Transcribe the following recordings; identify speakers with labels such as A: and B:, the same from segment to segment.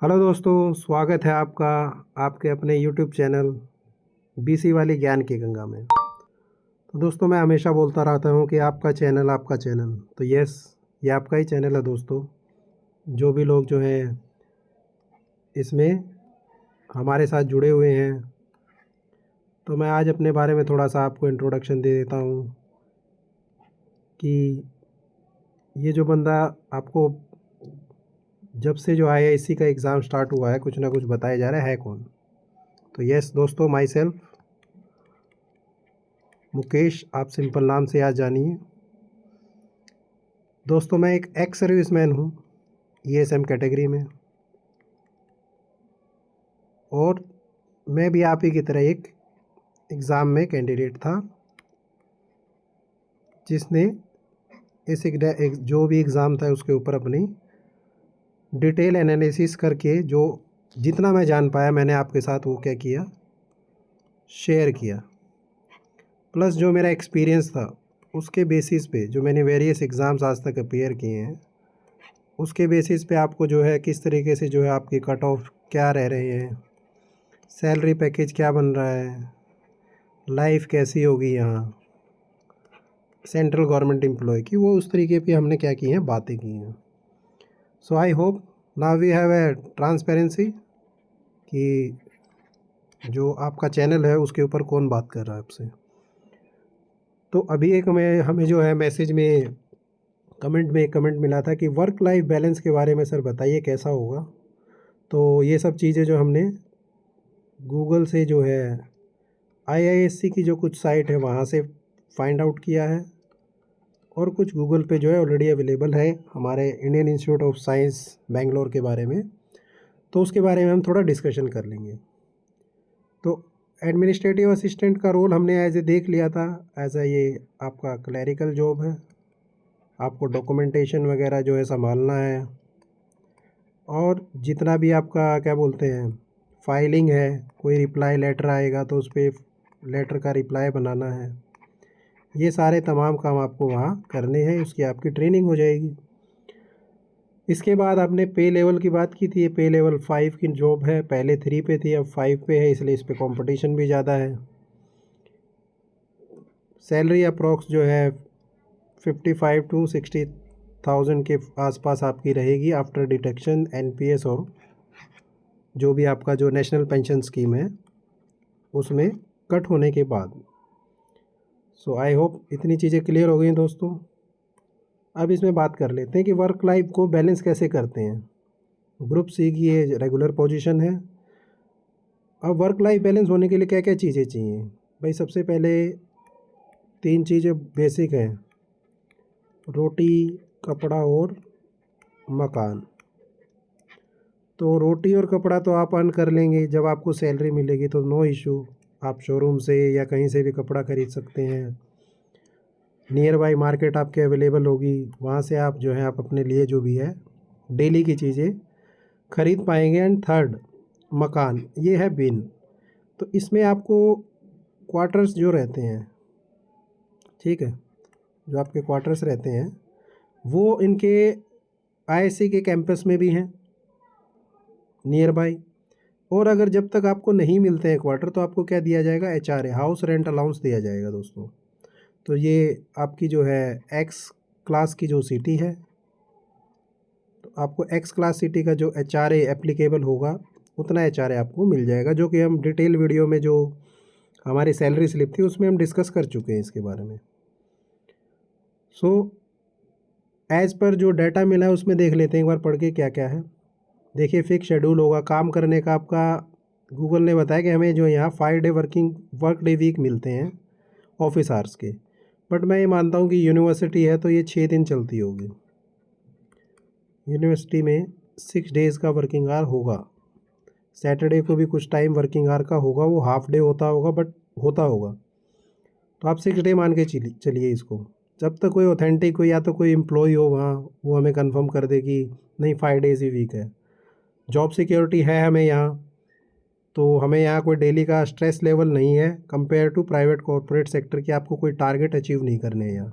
A: Hello दोस्तों, स्वागत है आपका आपके अपने यूट्यूब चैनल बीसी वाली ज्ञान की गंगा में। तो दोस्तों, मैं हमेशा बोलता रहता हूँ कि आपका चैनल तो यस, ये आपका ही चैनल है दोस्तों। जो भी लोग जो हैं इसमें हमारे साथ जुड़े हुए हैं, तो मैं आज अपने बारे में थोड़ा सा आपको इंट्रोडक्शन दे देता हूँ कि ये जो बंदा आपको जब से जो आईआईसी का एग्ज़ाम स्टार्ट हुआ है कुछ ना कुछ बताया जा रहा है कौन। तो यस दोस्तों, माई सेल्फ मुकेश, आप सिंपल नाम से याद जानिए। दोस्तों, मैं एक एक्स सर्विसमैन हूँ ईएसएम कैटेगरी में, और मैं भी आप ही की तरह एक एग्ज़ाम में कैंडिडेट था जिसने जो भी एग्ज़ाम था उसके ऊपर अपनी डिटेल एनालिसिस करके जो जितना मैं जान पाया मैंने आपके साथ वो क्या किया, शेयर किया। प्लस जो मेरा एक्सपीरियंस था उसके बेसिस पे जो मैंने वेरियस एग्ज़ाम्स आज तक अपीयर किए हैं उसके बेसिस पे आपको जो है किस तरीके से जो है आपकी कट ऑफ क्या रह रहे हैं, सैलरी पैकेज क्या बन रहा है, लाइफ कैसी होगी यहाँ सेंट्रल गवर्नमेंट एम्प्लॉय की, वो उस तरीके पे हमने क्या की हैं, बातें की हैं। So I hope now we have a transparency कि जो आपका चैनल है उसके ऊपर कौन बात कर रहा है आपसे। तो अभी एक हमें जो है मैसेज में कमेंट मिला था कि वर्क लाइफ बैलेंस के बारे में सर बताइए कैसा होगा। तो ये सब चीज़ें जो हमने गूगल से जो है आईआईएससी की जो कुछ साइट है वहाँ से फाइंड आउट किया है, और कुछ गूगल पे जो है ऑलरेडी अवेलेबल है हमारे Indian institute of science Bangalore के बारे में। तो उसके बारे में हम थोड़ा डिस्कशन कर लेंगे। तो एडमिनिस्ट्रेटिव असिस्टेंट का रोल हमने एज ए देख लिया था, एज ए ये आपका क्लैरिकल जॉब है, आपको डॉक्यूमेंटेशन वगैरह जो है संभालना है, और जितना भी आपका क्या बोलते हैं फाइलिंग है, कोई रिप्लाई लेटर आएगा तो उस पर लेटर का रिप्लाई बनाना है, ये सारे तमाम काम आपको वहाँ करने हैं। उसकी आपकी ट्रेनिंग हो जाएगी। इसके बाद आपने पे लेवल की बात की थी, ये पे लेवल 5 की जॉब है, पहले 3 पे थी अब 5 पे है, इसलिए इस पर कॉम्पिटिशन भी ज़्यादा है। सैलरी अप्रॉक्स जो है 55 टू 60,000 के आसपास आपकी रहेगी आफ्टर डिडक्शन एनपीएस और जो भी आपका जो नेशनल पेंशन स्कीम है उसमें कट होने के बाद। सो आई होप इतनी चीज़ें क्लियर हो गई दोस्तों। अब इसमें बात कर लेते हैं कि वर्क लाइफ को बैलेंस कैसे करते हैं। ग्रुप सी की ये रेगुलर पोजीशन है। अब वर्क लाइफ बैलेंस होने के लिए क्या क्या चीज़ें चाहिए भाई? सबसे पहले 3 चीज़ें बेसिक हैं, रोटी, कपड़ा और मकान। तो रोटी और कपड़ा तो आप अर्न कर लेंगे जब आपको सैलरी मिलेगी, तो नो इशू, आप शोरूम से या कहीं से भी कपड़ा ख़रीद सकते हैं। नियर बाई मार्केट आपके अवेलेबल होगी, वहाँ से आप जो है आप अपने लिए जो भी है डेली की चीज़ें खरीद पाएंगे। एंड थर्ड, मकान, ये है बिन। तो इसमें आपको क्वार्टर्स जो रहते हैं, ठीक है, जो आपके क्वार्टर्स रहते हैं वो इनके आईआईसी के कैंपस में भी हैं नियर बाई। और अगर जब तक आपको नहीं मिलते हैं क्वार्टर तो आपको क्या दिया जाएगा, एचआरए, हाउस रेंट अलाउंस दिया जाएगा दोस्तों। तो ये आपकी जो है एक्स क्लास की जो सिटी है, तो आपको एक्स क्लास सिटी का जो एचआरए एप्लीकेबल होगा उतना एचआरए आपको मिल जाएगा, जो कि हम डिटेल वीडियो में जो हमारी सैलरी स्लिप थी उसमें हम डिस्कस कर चुके हैं इसके बारे में। सो एज़ पर जो डाटा मिला है उसमें देख लेते हैं एक बार पढ़ के क्या क्या है। देखिए, फिक्स शेड्यूल होगा काम करने का आपका। गूगल ने बताया कि हमें जो यहाँ 5 डे वर्क डे वीक मिलते हैं ऑफिस आवर्स के। बट मैं ये मानता हूँ कि यूनिवर्सिटी है तो ये 6 दिन चलती होगी। यूनिवर्सिटी में 6 डेज़ का वर्किंग आवर होगा। सैटरडे को भी कुछ टाइम वर्किंग आवर का होगा, वो हाफ डे होता होगा बट होता होगा। तो आप 6 डे मान के चलिए इसको। जब तक कोई ऑथेंटिक हो या तो कोई एम्प्लॉय हो वहाँ, वो हमें कंफर्म कर दे कि नहीं 5 डेज़ ही वीक है। जॉब सिक्योरिटी है हमें यहाँ, तो हमें यहाँ कोई डेली का स्ट्रेस लेवल नहीं है compare to private corporate sector की। आपको कोई टारगेट अचीव नहीं करने हैं यहाँ,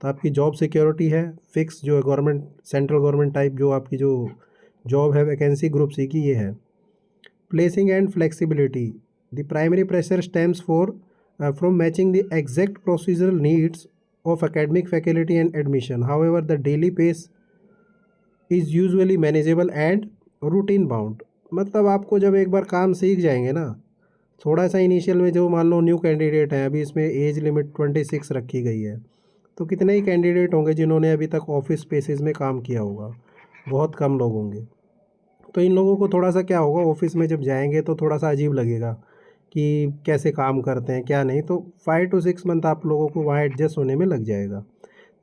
A: तो आपकी जॉब सिक्योरिटी है। फिक्स जो है गवर्नमेंट, सेंट्रल गवर्नमेंट टाइप जो आपकी जो जॉब है वैकेंसी ग्रुप सी की, ये है। Placing and flexibility, the primary pressure stems for from matching the exact procedural needs of academic faculty and admission, however the daily pace is usually manageable and routine bound. मतलब आपको जब एक बार काम सीख जाएंगे ना, थोड़ा सा इनिशियल में, जो मान लो न्यू कैंडिडेट हैं, अभी इसमें एज लिमिट 26 रखी गई है, तो कितने ही कैंडिडेट होंगे जिन्होंने अभी तक ऑफिस स्पेसेस में काम किया होगा, बहुत कम लोग होंगे। तो इन लोगों को थोड़ा सा क्या होगा, ऑफिस में जब जाएंगे तो थोड़ा सा अजीब लगेगा कि कैसे काम करते हैं क्या नहीं। तो 5 to 6 मंथ आप लोगों को वहाँ एडजस्ट होने में लग जाएगा।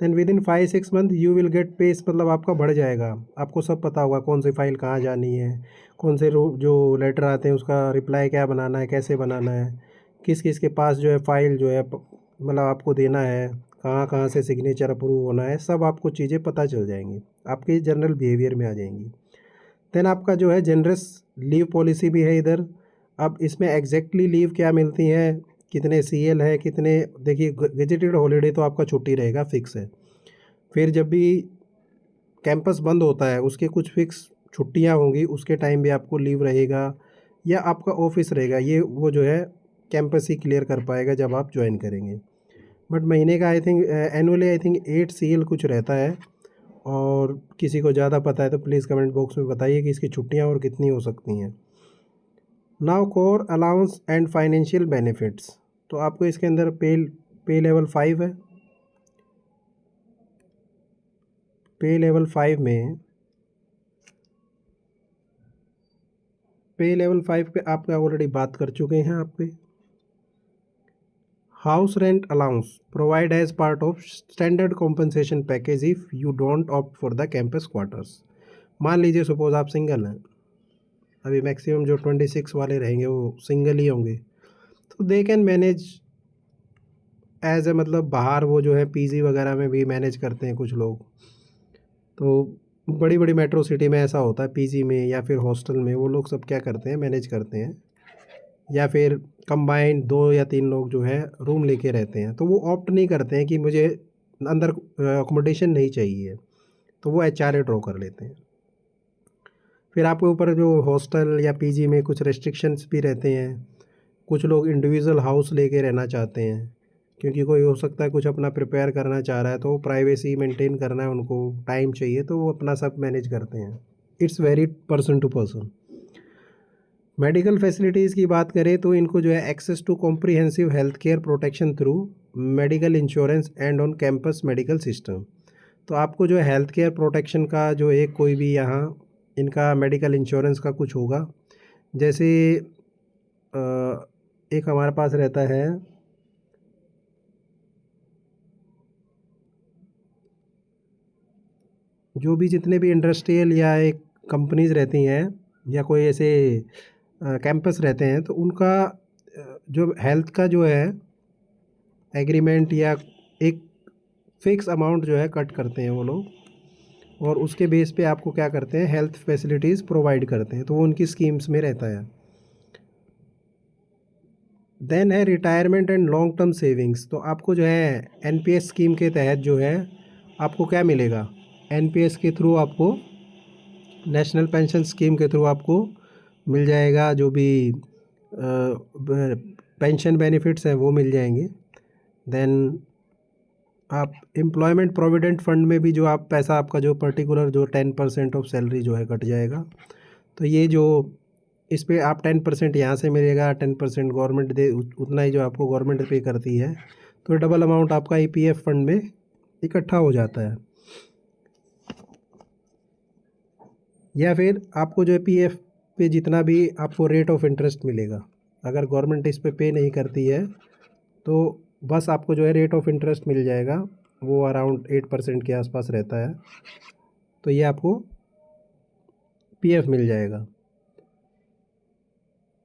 A: Then within 5-6 month you will get pace, मतलब आपका बढ़ जाएगा, आपको सब पता होगा कौन सी फाइल कहाँ जानी है, कौन से जो लेटर आते हैं उसका रिप्लाई क्या बनाना है, कैसे बनाना है, किस किस के पास जो है फाइल जो है मतलब आपको देना है, कहाँ कहाँ से सिग्नेचर अप्रूव होना है, सब आपको चीज़ें पता चल जाएंगी, आपके जनरल बिहेवियर में आ जाएंगी। देन आपका जो है जनरस लीव पॉलिसी भी है इधर। अब इसमें एग्जैक्टली लीव क्या मिलती हैं, कितने सीएल है, कितने, देखिए गेजेटेड हॉलीडे तो आपका छुट्टी रहेगा, फिक्स है। फिर जब भी कैंपस बंद होता है उसके कुछ फिक्स छुट्टियां होंगी, उसके टाइम भी आपको लीव रहेगा, या आपका ऑफिस रहेगा, ये वो जो है कैंपस ही क्लियर कर पाएगा जब आप ज्वाइन करेंगे। बट महीने का I think annually I think 8 CL कुछ रहता है, और किसी को ज़्यादा पता है तो प्लीज़ कमेंट बॉक्स में बताइए कि इसकी छुट्टियां और कितनी हो सकती हैं। Now core allowance and financial benefits, तो आपको इसके अंदर पे लेवल 5 है। पे लेवल 5 में, पे लेवल 5 पे आपका ऑलरेडी बात कर चुके हैं आप पे। House rent allowance provide as part of standard compensation package if you don't opt for the campus quarters. मान लीजिए सपोज आप सिंगल हैं, अभी मैक्सिमम जो 26 वाले रहेंगे वो सिंगल ही होंगे, तो they can manage as a, मतलब बाहर वो जो है पीजी वगैरह में भी मैनेज करते हैं कुछ लोग। तो बड़ी बड़ी मेट्रो सिटी में ऐसा होता है, पीजी में या फिर हॉस्टल में वो लोग सब क्या करते हैं, मैनेज करते हैं, या फिर कंबाइंड 2 या 3 लोग जो है रूम लेके रहते हैं। तो वो ऑप्ट नहीं करते हैं कि मुझे अंदर अकोमोडेशन नहीं चाहिए, तो वो HRA ड्रॉ कर लेते हैं। फिर आपके ऊपर जो हॉस्टल या पीजी में कुछ रेस्ट्रिक्शंस भी रहते हैं, कुछ लोग इंडिविजुअल हाउस लेके रहना चाहते हैं, क्योंकि कोई हो सकता है कुछ अपना प्रिपेयर करना चाह रहा है, तो प्राइवेसी मेंटेन करना है, उनको टाइम चाहिए, तो वो अपना सब मैनेज करते हैं। It's very person to person. Medical facilities की बात करें तो इनको जो है access to comprehensive health care protection through medical insurance and on campus medical system. तो आपको जो है हेल्थ केयर प्रोटेक्शन का जो एक कोई भी यहाँ इनका मेडिकल इंश्योरेंस का कुछ होगा, जैसे एक हमारे पास रहता है जो भी जितने भी इंडस्ट्रियल या एक कंपनीज़ रहती हैं या कोई ऐसे कैंपस रहते हैं, तो उनका जो हेल्थ का जो है एग्रीमेंट या एक फ़िक्स अमाउंट जो है कट करते हैं वो लोग, और उसके बेस पे आपको क्या करते हैं, हेल्थ फैसिलिटीज़ प्रोवाइड करते हैं, तो वो उनकी स्कीम्स में रहता है। देन है retirement and long term savings. तो आपको जो है एनपीएस स्कीम के तहत जो है आपको क्या मिलेगा, एनपीएस के थ्रू आपको, नेशनल पेंशन स्कीम के थ्रू आपको मिल जाएगा, जो भी पेंशन बेनिफिट्स हैं वो मिल जाएंगे। देन आप एम्प्लॉयमेंट प्रोविडेंट फंड में भी जो आप पैसा आपका जो पर्टिकुलर जो 10% ऑफ सैलरी जो है कट जाएगा। तो ये जो इस पे आप 10% यहाँ से मिलेगा, 10% गवर्नमेंट दे, उतना ही जो आपको गवर्नमेंट पे करती है, तो डबल अमाउंट आपका ईपीएफ फंड में इकट्ठा हो जाता है। या फिर आपको जो है पीएफ पे जितना भी आपको रेट ऑफ इंटरेस्ट मिलेगा, अगर गवर्नमेंट इस पे नहीं करती है तो बस आपको जो है रेट ऑफ इंटरेस्ट मिल जाएगा, वो अराउंड 8% के आसपास रहता है, तो ये आपको पीएफ मिल जाएगा।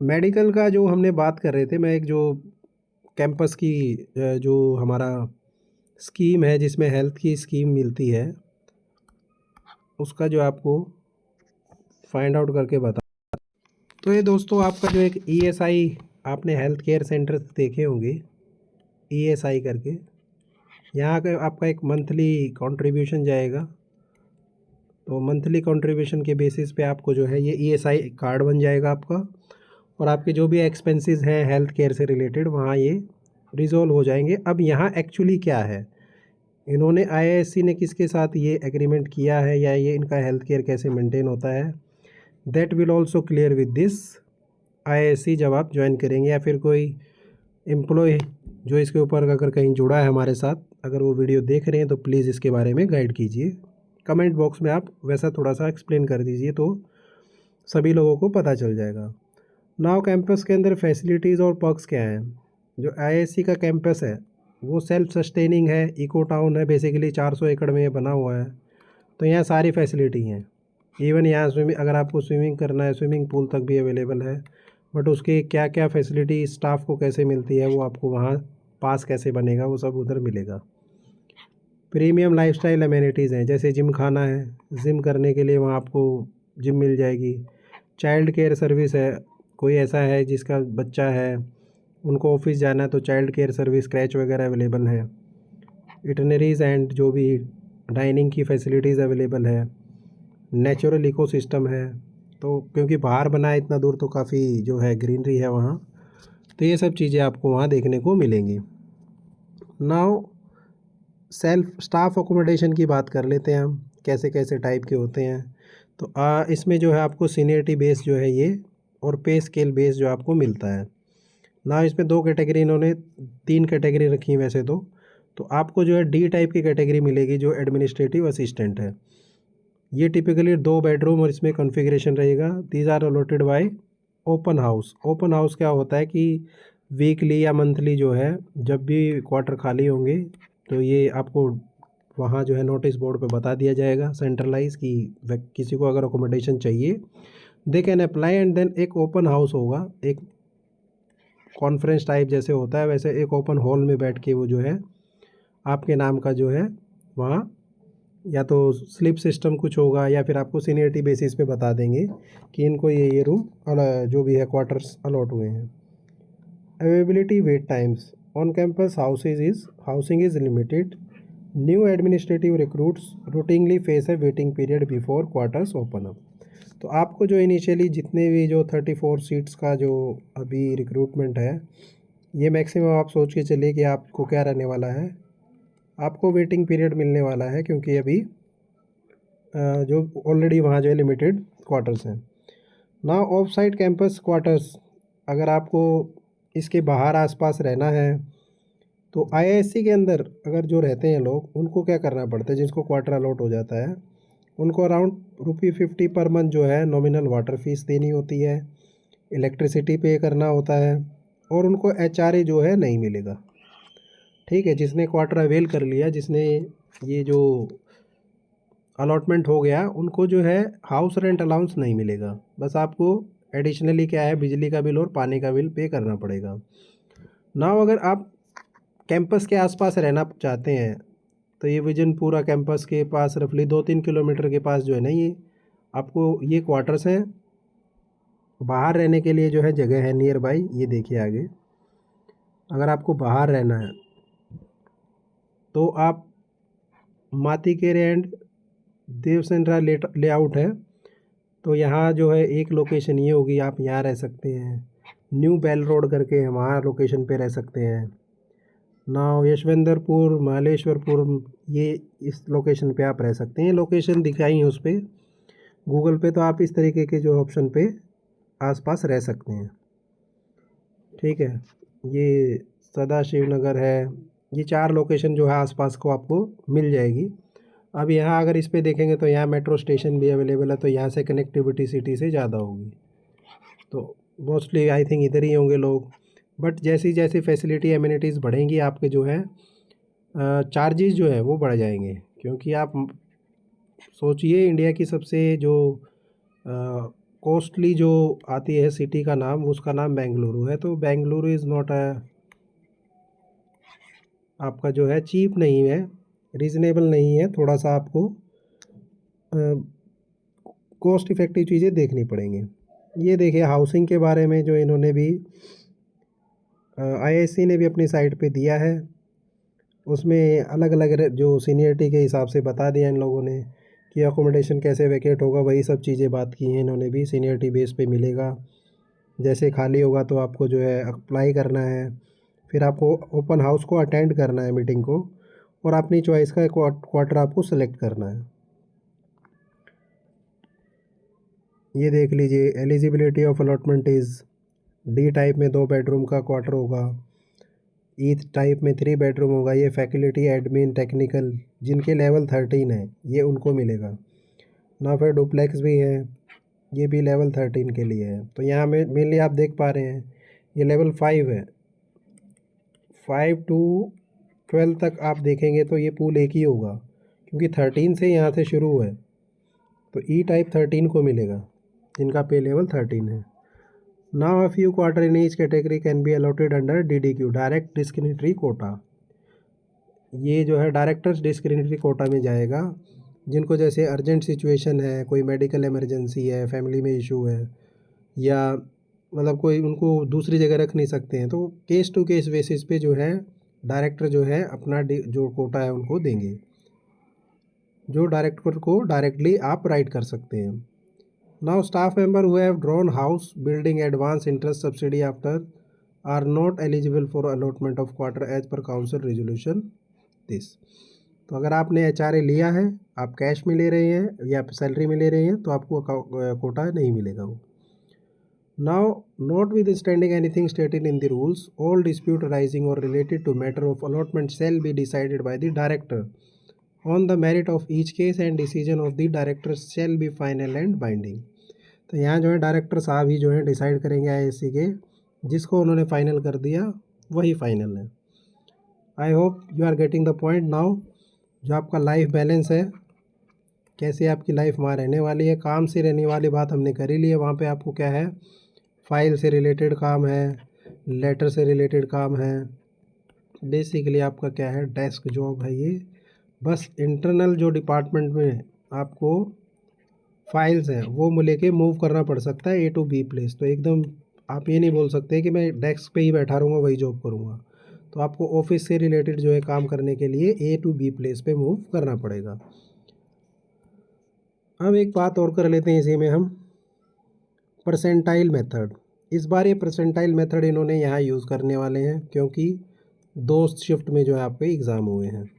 A: मेडिकल का जो हमने बात कर रहे थे, मैं एक जो कैंपस की जो हमारा स्कीम है जिसमें हेल्थ की स्कीम मिलती है, उसका जो आपको फाइंड आउट करके बता। तो ये दोस्तों आपका जो एक ईएसआई, आपने हेल्थ केयर सेंटर देखे होंगे ईएसआई करके, यहाँ का आपका एक मंथली कंट्रीब्यूशन जाएगा तो मंथली कंट्रीब्यूशन के बेसिस पे आपको जो है ये ईएसआई कार्ड बन जाएगा आपका, और आपके जो भी एक्सपेंसेस हैं हेल्थ केयर से रिलेटेड वहाँ ये रिजॉल्व हो जाएंगे। अब यहाँ एक्चुअली क्या है, इन्होंने आईआईएससी ने किसके साथ ये एग्रीमेंट किया है या ये इनका हेल्थ केयर कैसे मेंटेन होता है, that will also clear with this IISc जब आप ज्वाइन करेंगे, या फिर कोई एम्प्लॉय जो इसके ऊपर अगर कहीं जुड़ा है हमारे साथ, अगर वो वीडियो देख रहे हैं तो प्लीज़ इसके बारे में गाइड कीजिए। कमेंट बॉक्स में आप वैसा थोड़ा सा एक्सप्लेन कर दीजिए तो सभी लोगों को पता चल जाएगा। नाउ कैंपस के अंदर फैसिलिटीज़ और पर्क्स क्या हैं। जो आईआईएससी का कैंपस है वो सेल्फ सस्टेनिंग है, इको टाउन है, बेसिकली 400 एकड़ में ये बना हुआ है। तो यहाँ सारी फैसिलिटी हैं, इवन यहाँ स्विमिंग, अगर आपको स्विमिंग करना है स्विमिंग पूल तक भी अवेलेबल है। बट उसके क्या क्या फैसिलिटी स्टाफ को कैसे मिलती है वो आपको वहाँ पास कैसे बनेगा वो सब उधर मिलेगा। प्रीमियम लाइफस्टाइल अमेनिटीज़ हैं, जैसे जिम खाना है, जिम करने के लिए वहाँ आपको जिम मिल जाएगी। चाइल्ड केयर सर्विस है, कोई ऐसा है जिसका बच्चा है उनको ऑफिस जाना है तो चाइल्ड केयर सर्विस क्रैच वगैरह अवेलेबल है। इटनरीज़ एंड जो भी डाइनिंग की फैसिलिटीज़ अवेलेबल है। नेचुरल इकोसिस्टम है, तो क्योंकि बाहर बना है इतना दूर तो काफ़ी जो है ग्रीनरी है वहाँ, तो ये सब चीज़ें आपको वहाँ देखने को मिलेंगी। नाउ सेल्फ स्टाफ अकोमोडेशन की बात कर लेते हैं हम, कैसे कैसे टाइप के होते हैं। तो इसमें जो है आपको सीनियरिटी बेस जो है ये और पे स्केल बेस जो आपको मिलता है ना। इसमें दो कैटेगरी, इन्होंने तीन कैटेगरी रखी हैं वैसे तो आपको जो है डी टाइप की कैटेगरी मिलेगी जो एडमिनिस्ट्रेटिव असिस्टेंट है। ये टिपिकली 2 बेडरूम और इसमें कॉन्फ़िगरेशन रहेगा। These are allotted by open house. Open house क्या होता है कि वीकली या मंथली जो है जब भी क्वार्टर खाली होंगे तो ये आपको वहाँ जो है नोटिस बोर्ड पे बता दिया जाएगा सेंट्रलाइज कि किसी को अगर अकोमोडेशन चाहिए they can apply, and then एक ओपन हाउस होगा, एक कॉन्फ्रेंस टाइप जैसे होता है वैसे एक ओपन हॉल में बैठ के वो जो है आपके नाम का जो है वहाँ या तो स्लिप सिस्टम कुछ होगा या फिर आपको सीनियरिटी बेसिस पे बता देंगे कि इनको ये रूम जो भी है क्वार्टर्स अलॉट हुए हैं। Availability wait times on campus housing is limited. New administrative recruits routinely face a waiting period before quarters open up. तो आपको जो इनिशियली जितने भी जो 34 सीट्स का जो अभी रिक्रूटमेंट है ये मैक्सिमम आप सोच के चलिए कि आपको क्या रहने वाला है, आपको वेटिंग पीरियड मिलने वाला है क्योंकि अभी जो ऑलरेडी वहाँ जो है लिमिटेड क्वार्टर्स हैं ना। ऑफ साइट कैंपस क्वार्टर्स, अगर आपको इसके बाहर आसपास रहना है तो आईआईएससी के अंदर अगर जो रहते हैं लोग उनको क्या करना पड़ता है, जिसको क्वार्टर अलॉट हो जाता है उनको अराउंड ₹50 पर मंथ जो है नॉमिनल वाटर फीस देनी होती है, इलेक्ट्रिसिटी पे करना होता है, और उनको एचआरए जो है नहीं मिलेगा। ठीक है, जिसने क्वार्टर अवेल कर लिया, जिसने ये जो अलॉटमेंट हो गया उनको जो है हाउस रेंट अलाउंस नहीं मिलेगा, बस आपको एडिशनली क्या है बिजली का बिल और पानी का बिल पे करना पड़ेगा ना। अगर आप कैंपस के आसपास रहना चाहते हैं तो ये विजन पूरा कैंपस के पास रफली 2-3 किलोमीटर के पास जो है ना ये आपको ये क्वार्टर्स हैं। बाहर रहने के लिए जो है जगह है नियर बाई, ये देखिए आगे। अगर आपको बाहर रहना है तो आप मातीकेरे एंड देवसेंद्रा लेआउट है, तो यहाँ जो है एक लोकेशन ये होगी, आप यहाँ रह सकते हैं। न्यू बेल रोड करके है, वहाँ लोकेशन पे रह सकते हैं ना। यशवंतपुर महालेश्वरपुर, ये इस लोकेशन पे आप रह सकते हैं। लोकेशन दिखाई है उस पर गूगल पे, तो आप इस तरीके के जो ऑप्शन पे आसपास रह सकते हैं। ठीक है, ये सदाशिव नगर है, ये 4 लोकेशन जो है आसपास को आपको मिल जाएगी। अब यहाँ अगर इस पे देखेंगे तो यहाँ मेट्रो स्टेशन भी अवेलेबल है, तो यहाँ से कनेक्टिविटी सिटी से ज़्यादा होगी, तो मोस्टली आई थिंक इधर ही होंगे लोग। बट जैसी जैसी फैसिलिटी एमिनिटीज़ बढ़ेंगी आपके जो है चार्जेस जो है वो बढ़ जाएंगे, क्योंकि आप सोचिए इंडिया की सबसे जो कॉस्टली जो आती है सिटी का नाम, उसका नाम बेंगलुरु है। तो बेंगलुरु इज़ नॉट आपका जो है चीप नहीं है, रीज़नेबल नहीं है, थोड़ा सा आपको कॉस्ट इफ़ेक्टिव चीज़ें देखनी पड़ेंगी। ये देखिए हाउसिंग के बारे में जो इन्होंने भी आईआईएससी ने भी अपनी साइट पे दिया है, उसमें अलग अलग जो सीनियरिटी के हिसाब से बता दिया इन लोगों ने कि अकोमोडेशन कैसे वैकेट होगा, वही सब चीज़ें बात की हैं इन्होंने भी। सीनियरिटी बेस पे मिलेगा, जैसे खाली होगा तो आपको जो है अप्लाई करना है, फिर आपको ओपन हाउस को अटेंड करना है, मीटिंग को, और अपनी चॉइस का क्वार्टर आपको सेलेक्ट करना है। ये देख लीजिए, eligibility of allotment is D type में 2 बेडरूम का क्वार्टर होगा, ई टाइप में 3 बेडरूम होगा। ये फैकल्टी, एडमिन, टेक्निकल जिनके लेवल 13 है ये उनको मिलेगा ना। फिर डुप्लेक्स भी है, ये भी लेवल 13 के लिए है। तो यहाँ में मेनली आप देख पा रहे हैं ये लेवल 5 है। 5 टू 12 तक आप देखेंगे तो ये पूल एक ही होगा, क्योंकि 13 से यहाँ से शुरू है। तो ई टाइप 13 को मिलेगा जिनका पे लेवल 13 है। Now a few quarter in each category can be allotted under DDQ, direct discriminatory quota. ये जो है डायरेक्टर्स डिस्क्रिमिनेटरी कोटा में जाएगा, जिनको जैसे अर्जेंट सिचुएशन है, कोई मेडिकल इमरजेंसी है, फैमिली में इशू है, या मतलब कोई उनको दूसरी जगह रख नहीं सकते हैं, तो केस टू केस बेसिस पे जो है डायरेक्टर जो है अपना जो कोटा है उनको देंगे, जो डायरेक्टर को डायरेक्टली आप राइट कर सकते हैं। Now staff member who have drawn house building advance interest subsidy after are not eligible for allotment of quarter as per council resolution this. तो अगर आपने HRA लिया है, आप कैश में ले रहे हैं या सैलरी में ले रहे हैं, तो आपको कोटा नहीं मिलेगा वो। Now, notwithstanding anything stated in the rules, all dispute arising or related to matter of allotment shall be decided by the director on the merit of each case, and decision of the director shall be final and binding। तो यहाँ जो है director साहब ही जो है decide करेंगे IAC के, जिसको उन्होंने फाइनल कर दिया वही फाइनल है। I hope you are getting the point now. जो आपका लाइफ बैलेंस है, कैसे आपकी लाइफ वहाँ रहने वाली है, काम से रहने वाली बात हमने कर ही ली है। वहाँ पे आपको क्या है, फाइल से रिलेटेड काम है, लेटर से रिलेटेड काम है, बेसिकली आपका क्या है, डेस्क जॉब है ये। बस इंटरनल जो डिपार्टमेंट में आपको फाइल्स हैं वो लेके मूव करना पड़ सकता है A to B प्लेस। तो एकदम आप ये नहीं बोल सकते कि मैं डेस्क पे ही बैठा रहूँगा वही जॉब करूँगा। तो आपको ऑफिस से रिलेटेड जो है काम करने के लिए A to B प्लेस पे मूव करना पड़ेगा। अब एक बात और कर लेते हैं इसी में हम, परसेंटाइल मेथड। इस बार ये परसेंटाइल मेथड इन्होंने यहाँ यूज़ करने वाले हैं, क्योंकि 2 शिफ्ट में जो है आपके एग्ज़ाम हुए हैं।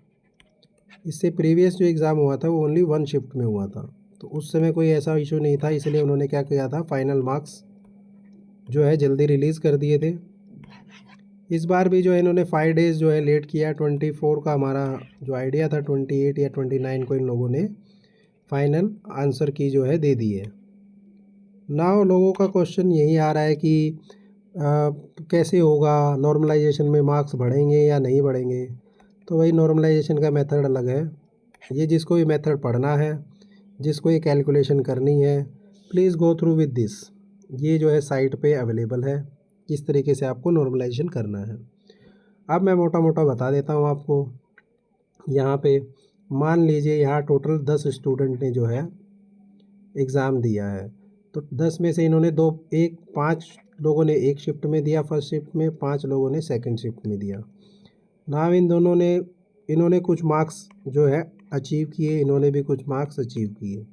A: इससे प्रीवियस जो एग्ज़ाम हुआ था वो ओनली 1 शिफ्ट में हुआ था, तो उस समय कोई ऐसा इशू नहीं था, इसलिए उन्होंने क्या किया था, फाइनल मार्क्स जो है जल्दी रिलीज़ कर दिए थे। इस बार भी जो है इन्होंने 5 डेज़ जो है लेट किया। 24 का हमारा जो आइडिया था, 28 या 29 को इन लोगों ने फाइनल आंसर की जो है दे दी है। नाउ लोगों का क्वेश्चन यही आ रहा है कि कैसे होगा, नॉर्मलाइजेशन में मार्क्स बढ़ेंगे या नहीं बढ़ेंगे। तो वही नॉर्मलाइजेशन का मेथड अलग है। ये जिसको ये मेथड पढ़ना है, जिसको ये कैलकुलेशन करनी है, please go through with this. ये जो है साइट पे अवेलेबल है, किस तरीके से आपको नॉर्मलाइजेशन करना है। अब मैं मोटा मोटा बता देता हूँ आपको। यहाँ पे मान लीजिए यहाँ टोटल 10 स्टूडेंट ने जो है एग्ज़ाम दिया है, तो 10 में से इन्होंने 5 लोगों ने एक शिफ्ट में दिया फर्स्ट शिफ्ट में, 5 लोगों ने सेकंड शिफ्ट में दिया। नाम इन्होंने कुछ मार्क्स जो है अचीव किए, इन्होंने भी कुछ मार्क्स अचीव किए।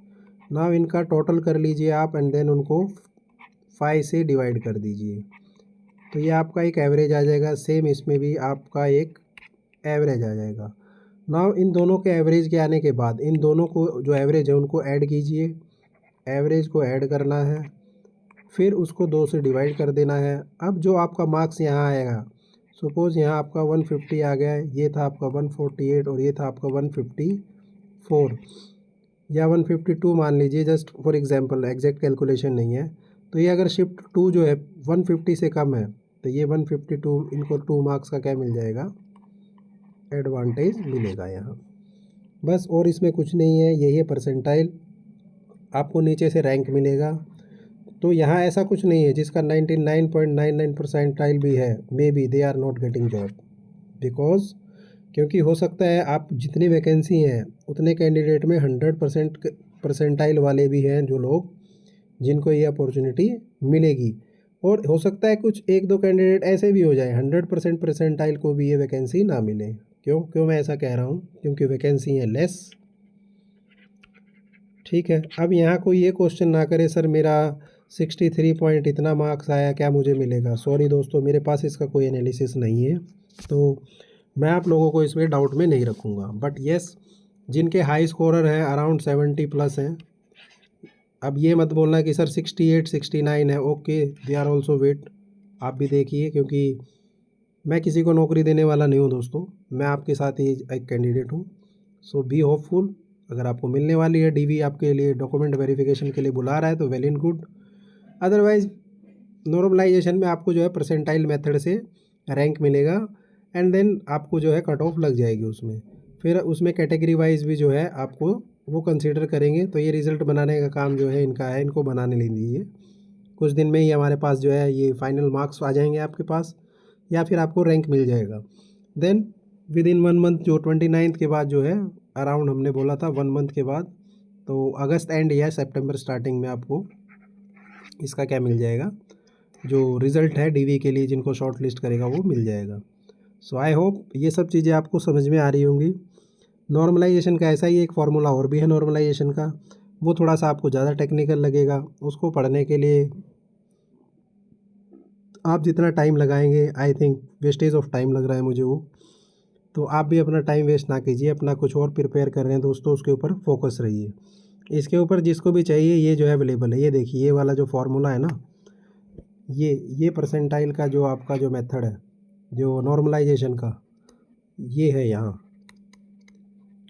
A: नाम इनका टोटल कर लीजिए आप, एंड देन उनको 5 से डिवाइड कर दीजिए, तो ये आपका एक एवरेज आ जाएगा। सेम इसमें भी आपका एक एवरेज आ जाएगा। नाउ इन दोनों के एवरेज के आने के बाद इन दोनों को जो एवरेज है उनको ऐड कीजिए, एवरेज को ऐड करना है, फिर उसको 2 से डिवाइड कर देना है। अब जो आपका मार्क्स यहाँ आएगा, सपोज़ यहाँ आपका 150 आ गया है, ये था आपका 148 और ये था आपका 154 या 152 मान लीजिए, just for example, exact calculation नहीं है। तो ये अगर शिफ्ट 2 जो है 150 से कम है, तो ये 152 इनको 2 मार्क्स का क्या मिल जाएगा, एडवांटेज मिलेगा यहाँ। बस और इसमें कुछ नहीं है, यही है परसेंटाइल। आपको नीचे से रैंक मिलेगा। तो यहाँ ऐसा कुछ नहीं है जिसका 99.99 परसेंटाइल भी है, maybe they are not getting job, because क्योंकि हो सकता है आप जितनी वैकेंसी हैं उतने कैंडिडेट में 100% परसेंटाइल वाले भी हैं जो लोग, जिनको ये अपॉर्चुनिटी मिलेगी। और हो सकता है कुछ 1-2 कैंडिडेट ऐसे भी हो जाए 100% परसेंटाइल को भी ये वैकेंसी ना मिले। क्यों मैं ऐसा कह रहा हूँ, क्योंकि वैकेंसी है लेस, ठीक है। अब यहाँ कोई ये क्वेश्चन ना करे सर मेरा 63 पॉइंट इतना मार्क्स आया, क्या मुझे मिलेगा? सॉरी दोस्तों, मेरे पास इसका कोई एनालिसिस नहीं है, तो मैं आप लोगों को इसमें डाउट में नहीं रखूँगा। बट येस, जिनके हाई स्कोरर हैं अराउंड 70 प्लस हैं, अब ये मत बोलना कि सर 68 69 है, okay they are also wait. आप भी देखिए, क्योंकि मैं किसी को नौकरी देने वाला नहीं हूँ दोस्तों, मैं आपके साथ ही एक कैंडिडेट हूँ। सो बी होपफुल, अगर आपको मिलने वाली है, डीवी आपके लिए डॉक्यूमेंट वेरिफिकेशन के लिए बुला रहा है तो well and good. Otherwise normalization में आपको जो है परसेंटाइल मेथड से रैंक मिलेगा, एंड देन आपको जो है कट ऑफ लग जाएगी उसमें। फिर उसमें कैटेगरी वाइज भी जो है आपको वो कंसीडर करेंगे। तो ये रिज़ल्ट बनाने का काम जो है इनका है, इनको बनाने ले दीजिए। कुछ दिन में ही हमारे पास जो है ये फाइनल मार्क्स आ जाएंगे आपके पास, या फिर आपको रैंक मिल जाएगा। देन विद इन 1 मंथ, जो 29 के बाद जो है अराउंड हमने बोला था 1 मंथ के बाद, तो अगस्त एंड या सितंबर स्टार्टिंग में आपको इसका क्या मिल जाएगा, जो रिज़ल्ट है डीवी के लिए जिनको शॉर्ट लिस्ट करेगा वो मिल जाएगा। सो आई होप ये सब चीज़ें आपको समझ में आ रही होंगी। नॉर्मलाइजेशन का ऐसा ही एक फार्मूला और भी है नॉर्मलाइजेशन का, वो थोड़ा सा आपको ज़्यादा टेक्निकल लगेगा। उसको पढ़ने के लिए आप जितना टाइम लगाएंगे, I think wastage of time लग रहा है मुझे वो, तो आप भी अपना टाइम वेस्ट ना कीजिए। अपना कुछ और प्रिपेयर कर रहे हैं दोस्तों, उसके ऊपर फोकस रहिए। इसके ऊपर जिसको भी चाहिए ये जो है अवेलेबल है। ये देखिए, ये वाला जो फार्मूला है ना, ये परसेंटाइल का जो आपका जो मेथड है, जो नॉर्मलाइजेशन का, ये है यहाँ।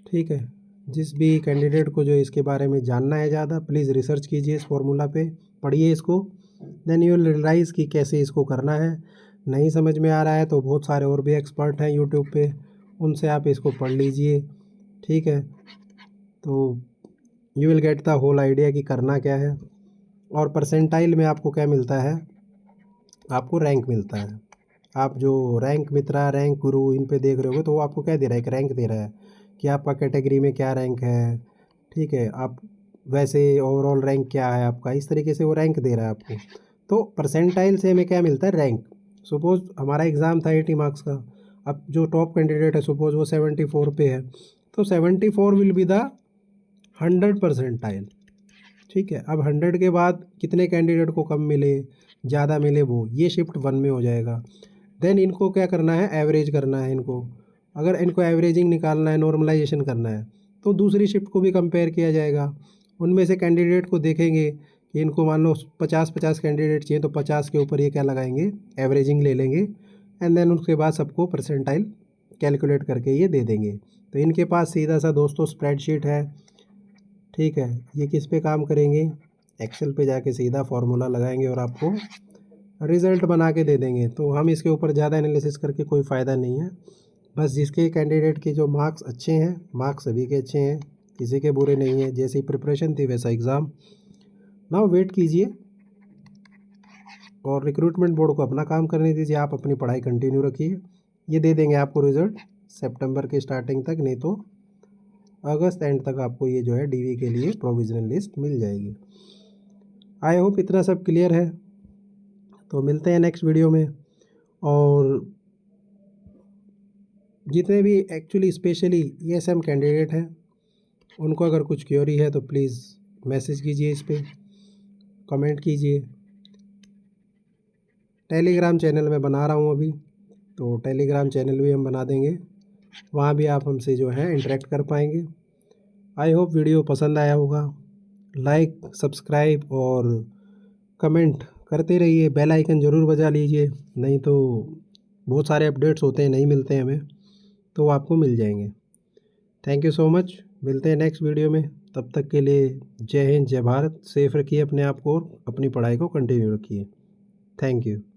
A: ठीक है, जिस भी कैंडिडेट को जो इसके बारे में जानना है ज़्यादा, प्लीज़ रिसर्च कीजिए इस फार्मूला पे, पढ़िए इसको। देन यू विल रियलाइज़ कि कैसे इसको करना है। नहीं समझ में आ रहा है तो बहुत सारे और भी एक्सपर्ट हैं यूट्यूब पे, उनसे आप इसको पढ़ लीजिए। ठीक है, तो you will get the whole idea कि करना क्या है। और परसेंटाइल में आपको क्या मिलता है, आपको रैंक मिलता है। आप जो रैंक मित्रा, रैंक गुरु, इन पे देख रहे होगे तो वो आपको क्या दे रहा है, एक रैंक दे रहा है कि आपका कैटेगरी में क्या रैंक है। ठीक है, आप वैसे ओवरऑल रैंक क्या है आपका, इस तरीके से वो रैंक दे रहा है आपको। तो परसेंटाइल से हमें क्या मिलता है, रैंक। सपोज़ हमारा एग्ज़ाम था 80 मार्क्स का, अब जो टॉप कैंडिडेट है सपोज़ वो 74 पे है, तो 74 विल बी द 100 परसेंटाइल। ठीक है, अब 100 के बाद कितने कैंडिडेट को कम मिले, ज़्यादा मिले, वो ये शिफ्ट 1 में हो जाएगा। देन इनको क्या करना है, एवरेज करना है इनको। अगर इनको एवरेजिंग निकालना है, नॉर्मलाइजेशन करना है, तो दूसरी शिफ्ट को भी कंपेयर किया जाएगा। उनमें से कैंडिडेट को देखेंगे कि इनको मान लो 50-50 कैंडिडेट चाहिए, तो 50 के ऊपर ये क्या लगाएंगे, एवरेजिंग ले लेंगे, एंड देन उसके बाद सबको परसेंटाइल कैलकुलेट करके ये दे देंगे। तो इनके पास सीधा सा दोस्तों स्प्रेडशीट है। ठीक है, ये किस पे काम करेंगे, एक्सेल पे जाके सीधा फार्मूला लगाएंगे और आपको रिज़ल्ट बना के दे देंगे। तो हम इसके ऊपर ज़्यादा एनालिसिस करके कोई फ़ायदा नहीं है। बस जिसके कैंडिडेट के जो मार्क्स अच्छे हैं, मार्क्स सभी के अच्छे हैं, किसी के बुरे नहीं हैं, जैसी प्रिपरेशन थी वैसा एग्ज़ाम। नाउ वेट कीजिए और रिक्रूटमेंट बोर्ड को अपना काम करने दीजिए, आप अपनी पढ़ाई कंटिन्यू रखिए। ये दे देंगे आपको रिज़ल्ट सितंबर के स्टार्टिंग तक, नहीं तो अगस्त एंड तक आपको ये जो है डीवी के लिए प्रोविजनल लिस्ट मिल जाएगी। आई होप इतना सब क्लियर है। तो मिलते हैं नेक्स्ट वीडियो में। और जितने भी एक्चुअली स्पेशली ESM कैंडिडेट हैं, उनको अगर कुछ क्वेरी है तो प्लीज़ मैसेज कीजिए, इस पर कमेंट कीजिए। टेलीग्राम चैनल मैं बना रहा हूँ अभी, तो टेलीग्राम चैनल भी हम बना देंगे, वहाँ भी आप हमसे जो है इंटरेक्ट कर पाएंगे। आई होप वीडियो पसंद आया होगा। लाइक, सब्सक्राइब और कमेंट करते रहिए, बेल आइकन ज़रूर बजा लीजिए, नहीं तो बहुत सारे अपडेट्स होते हैं नहीं मिलते हैं हमें, तो वो आपको मिल जाएंगे। थैंक यू सो मच, मिलते हैं नेक्स्ट वीडियो में। तब तक के लिए जय हिंद, जय भारत। सेफ रखिए अपने आप को और अपनी पढ़ाई को कंटिन्यू रखिए। Thank you.